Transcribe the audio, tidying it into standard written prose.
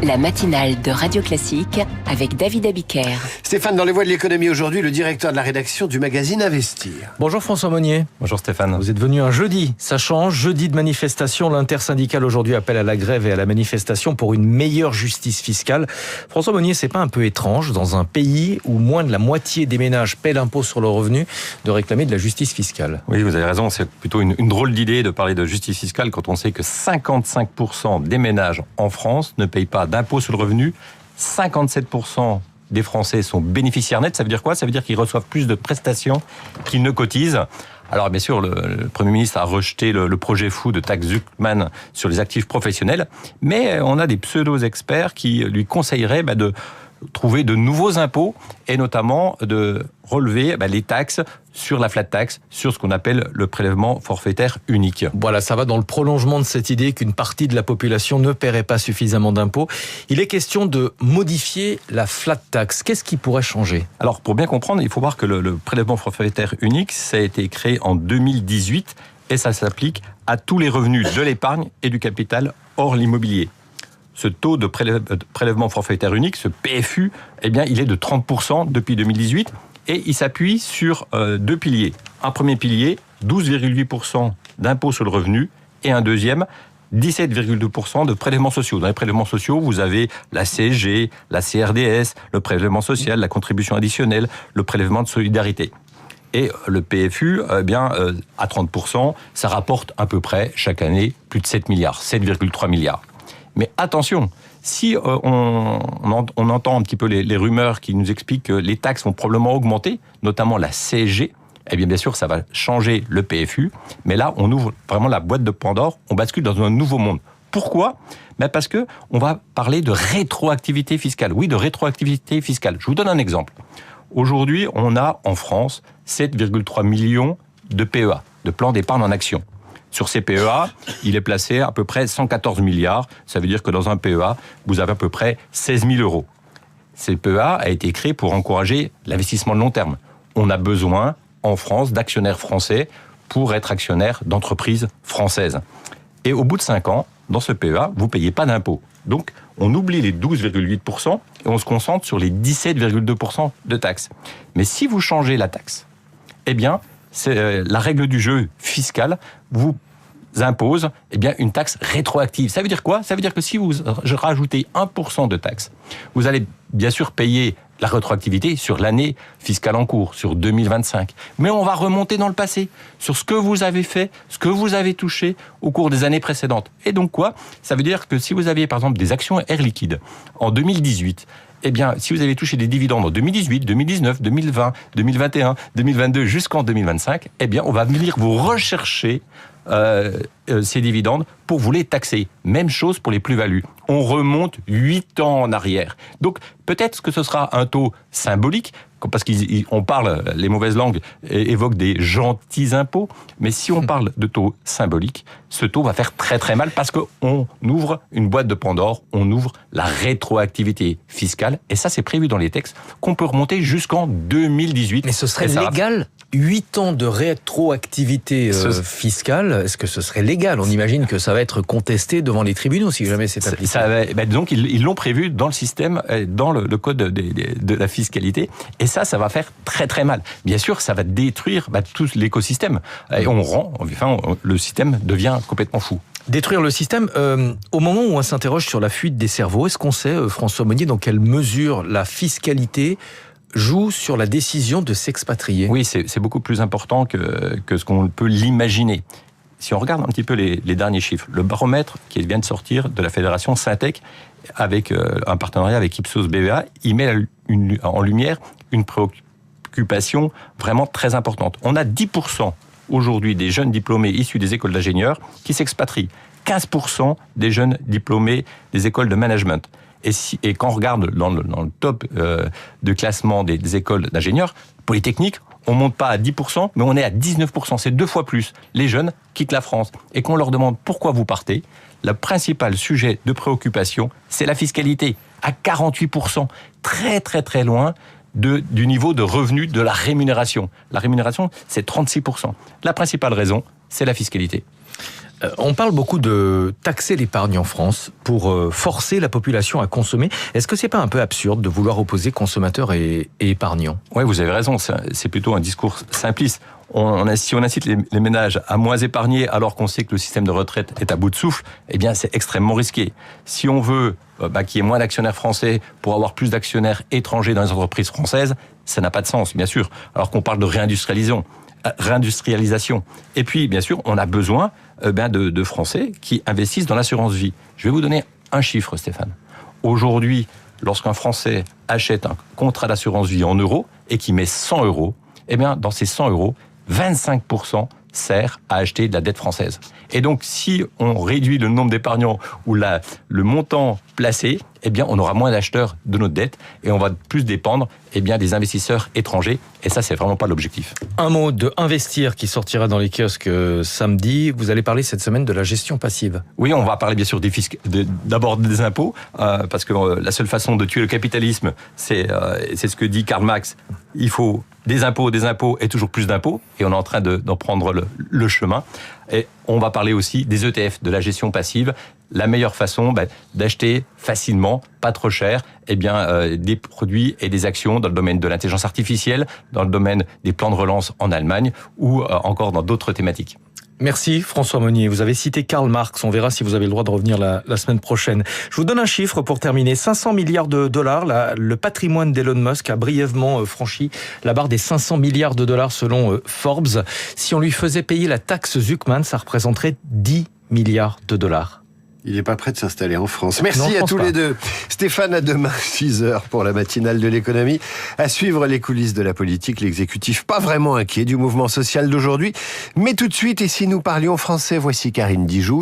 La matinale de Radio Classique avec David Abiker. Stéphane, dans les voies de l'économie aujourd'hui, le directeur de la rédaction du magazine Investir. Bonjour François Monnier. Bonjour Stéphane. Vous êtes venu un jeudi, ça change, jeudi de manifestation. L'intersyndicale aujourd'hui appelle à la grève et à la manifestation pour une meilleure justice fiscale. François Monnier, c'est pas un peu étrange dans un pays où moins de la moitié des ménages paient l'impôt sur le revenu de réclamer de la justice fiscale? Oui, vous avez raison, c'est plutôt une drôle d'idée de parler de justice fiscale quand on sait que 55% des ménages en France ne payent pas d'impôt sur le revenu. 57% des Français sont bénéficiaires nets. Ça veut dire quoi? Ça veut dire qu'ils reçoivent plus de prestations qu'ils ne cotisent. Alors bien sûr, le Premier ministre a rejeté le projet fou de taxe Zuckman sur les actifs professionnels, mais on a des pseudo-experts qui lui conseilleraient de trouver de nouveaux impôts et notamment de relever les taxes sur la flat tax, sur ce qu'on appelle le prélèvement forfaitaire unique. Voilà, ça va dans le prolongement de cette idée qu'une partie de la population ne paierait pas suffisamment d'impôts. Il est question de modifier la flat tax. Qu'est-ce qui pourrait changer? Alors, pour bien comprendre, il faut voir que le prélèvement forfaitaire unique, ça a été créé en 2018 et ça s'applique à tous les revenus de l'épargne et du capital hors l'immobilier. Ce taux de prélèvement forfaitaire unique, ce PFU, il est de 30% depuis 2018 et il s'appuie sur deux piliers. Un premier pilier, 12,8% d'impôt sur le revenu et un deuxième, 17,2% de prélèvements sociaux. Dans les prélèvements sociaux, vous avez la CSG, la CRDS, le prélèvement social, la contribution additionnelle, le prélèvement de solidarité. Et le PFU, à 30%, ça rapporte à peu près chaque année plus de 7 milliards, 7,3 milliards. Mais attention, si on entend un petit peu les rumeurs qui nous expliquent que les taxes vont probablement augmenter, notamment la CSG, bien sûr, ça va changer le PFU. Mais là, on ouvre vraiment la boîte de Pandore, on bascule dans un nouveau monde. Pourquoi ? Parce que on va parler de rétroactivité fiscale. Oui, de rétroactivité fiscale. Je vous donne un exemple. Aujourd'hui, on a en France 7,3 millions de PEA, de plans d'épargne en action. Sur ces PEA, il est placé à peu près 114 milliards. Ça veut dire que dans un PEA, vous avez à peu près 16 000 euros. Ce PEA a été créé pour encourager l'investissement de long terme. On a besoin, en France, d'actionnaires français pour être actionnaire d'entreprises françaises. Et au bout de 5 ans, dans ce PEA, vous ne payez pas d'impôt. Donc, on oublie les 12,8% et on se concentre sur les 17,2% de taxes. Mais si vous changez la taxe, c'est la règle du jeu fiscal vous impose une taxe rétroactive. Ça veut dire quoi? Ça veut dire que si vous rajoutez 1% de taxe, vous allez bien sûr payer la rétroactivité sur l'année fiscale en cours, sur 2025. Mais on va remonter dans le passé, sur ce que vous avez fait, ce que vous avez touché au cours des années précédentes. Et donc quoi? Ça veut dire que si vous aviez par exemple des actions Air Liquide en 2018, si vous avez touché des dividendes en 2018, 2019, 2020, 2021, 2022 jusqu'en 2025, on va venir vous rechercher ces dividendes pour vous les taxer. Même chose pour les plus-values. On remonte 8 ans en arrière. Donc, peut-être que ce sera un taux symbolique, parce qu'on parle, les mauvaises langues évoquent des gentils impôts, mais si on parle de taux symboliques, ce taux va faire très très mal parce qu'on ouvre une boîte de Pandore, on ouvre la rétroactivité fiscale, et ça c'est prévu dans les textes, qu'on peut remonter jusqu'en 2018. Mais ce serait légal? 8 ans de rétroactivité fiscale, est-ce que ce serait légal? On imagine que ça va être contesté devant les tribunaux si jamais c'est appliqué. Disons qu'ils l'ont prévu dans le système, dans le code de la fiscalité, et ça va faire très très mal. Bien sûr, ça va détruire tout l'écosystème, et le système devient complètement fou. Détruire le système, au moment où on s'interroge sur la fuite des cerveaux, est-ce qu'on sait, François Monnier, dans quelle mesure la fiscalité joue sur la décision de s'expatrier? Oui, c'est beaucoup plus important que ce qu'on peut l'imaginer. Si on regarde un petit peu les derniers chiffres, le baromètre qui vient de sortir de la fédération Syntec, avec un partenariat avec Ipsos BVA, il met en lumière une préoccupation vraiment très importante. On a 10% aujourd'hui des jeunes diplômés issus des écoles d'ingénieurs qui s'expatrient. 15% des jeunes diplômés des écoles de management. Et quand on regarde dans le top de classement des écoles d'ingénieurs, Polytechnique, on ne monte pas à 10%, mais on est à 19%. C'est 2 fois plus. Les jeunes quittent la France. Et quand on leur demande pourquoi vous partez, le principal sujet de préoccupation, c'est la fiscalité. À 48%. Très très très loin du niveau de revenu de la rémunération. La rémunération, c'est 36%. La principale raison, c'est la fiscalité. On parle beaucoup de taxer l'épargne en France pour forcer la population à consommer. Est-ce que c'est pas un peu absurde de vouloir opposer consommateurs et épargnants ? Oui, vous avez raison, c'est plutôt un discours simpliste. Si on incite les ménages à moins épargner alors qu'on sait que le système de retraite est à bout de souffle, eh bien c'est extrêmement risqué. Si on veut qu'il y ait moins d'actionnaires français pour avoir plus d'actionnaires étrangers dans les entreprises françaises, ça n'a pas de sens, bien sûr, alors qu'on parle de réindustrialisation. Et puis, bien sûr, on a besoin de Français qui investissent dans l'assurance vie. Je vais vous donner un chiffre, Stéphane. Aujourd'hui, lorsqu'un Français achète un contrat d'assurance vie en euros et qui met 100 euros, eh bien, dans ces 100 euros, 25% sert à acheter de la dette française. Et donc, si on réduit le nombre d'épargnants ou le montant placé, eh bien, on aura moins d'acheteurs de notre dette et on va plus dépendre des investisseurs étrangers. Et ça, c'est vraiment pas l'objectif. Un mot de Investir qui sortira dans les kiosques samedi. Vous allez parler cette semaine de la gestion passive. Oui, on va parler bien sûr d'abord des impôts, parce que la seule façon de tuer le capitalisme, c'est ce que dit Karl Marx. Il faut des impôts et toujours plus d'impôts. Et on est en train d'en prendre le chemin. Et on va parler aussi des ETF, de la gestion passive. La meilleure façon d'acheter facilement, pas trop cher, des produits et des actions dans le domaine de l'intelligence artificielle, dans le domaine des plans de relance en Allemagne ou encore dans d'autres thématiques. Merci François Monnier. Vous avez cité Karl Marx. On verra si vous avez le droit de revenir la semaine prochaine. Je vous donne un chiffre pour terminer. 500 milliards de dollars. Le patrimoine d'Elon Musk a brièvement franchi la barre des 500 milliards de dollars selon Forbes. Si on lui faisait payer la taxe Zuckman, ça représenterait 10 milliards de dollars. Il n'est pas prêt de s'installer en France. Merci à tous les deux. Stéphane, à demain, 6h pour la matinale de l'économie. À suivre les coulisses de la politique, l'exécutif pas vraiment inquiet du mouvement social d'aujourd'hui. Mais tout de suite, et si nous parlions français, voici Karine Dijoux.